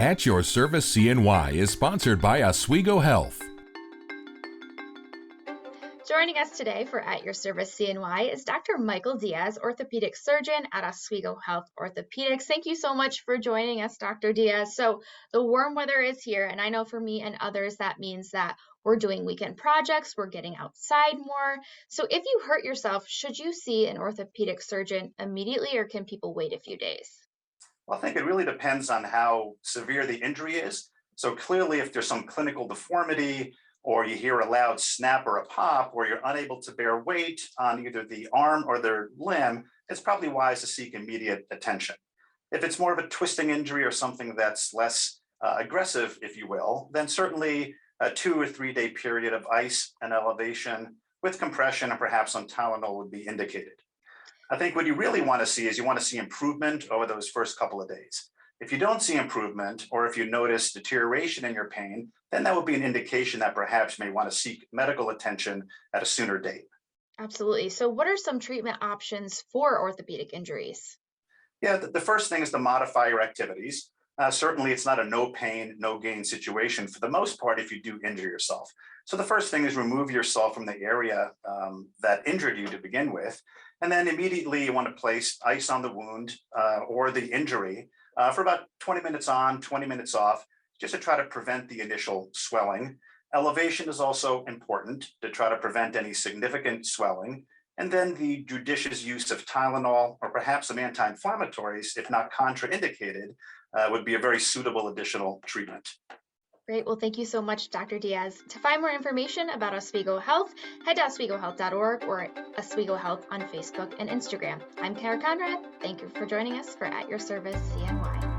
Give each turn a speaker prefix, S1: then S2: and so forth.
S1: At Your Service CNY is sponsored by Oswego Health.
S2: Joining us today for At Your Service CNY is Dr. Michael Diaz, orthopedic surgeon at Oswego Health Orthopedics. Thank you so much for joining us, Dr. Diaz. So the warm weather is here, and I know for me and others that means that we're doing weekend projects, we're getting outside more. So if you hurt yourself, should you see an orthopedic surgeon immediately, or can people wait a few days?
S3: Well, I think it really depends on how severe the injury is. So clearly, if there's some clinical deformity, or you hear a loud snap or a pop, or you're unable to bear weight on either the arm or the limb, it's probably wise to seek immediate attention. If it's more of a twisting injury or something that's less aggressive, if you will, then certainly a 2 or 3 day period of ice and elevation with compression and perhaps some Tylenol would be indicated. I think what you really want to see is you want to see improvement over those first couple of days. If you don't see improvement, or if you notice deterioration in your pain, then that would be an indication that perhaps you may want to seek medical attention at a sooner date.
S2: Absolutely. So what are some treatment options for orthopedic injuries?
S3: Yeah, the first thing is to modify your activities. Certainly, it's not a no pain, no gain situation for the most part if you do injure yourself. So the first thing is remove yourself from the area that injured you to begin with. And then immediately you want to place ice on the wound or the injury for about 20 minutes on, 20 minutes off, just to try to prevent the initial swelling. Elevation is also important to try to prevent any significant swelling. And then the judicious use of Tylenol or perhaps some anti-inflammatories, if not contraindicated, would be a very suitable additional treatment.
S2: Great. Well, thank you so much, Dr. Diaz. To find more information about Oswego Health, head to oswegohealth.org or Oswego Health on Facebook and Instagram. I'm Conrad. Thank you for joining us for At Your Service CNY.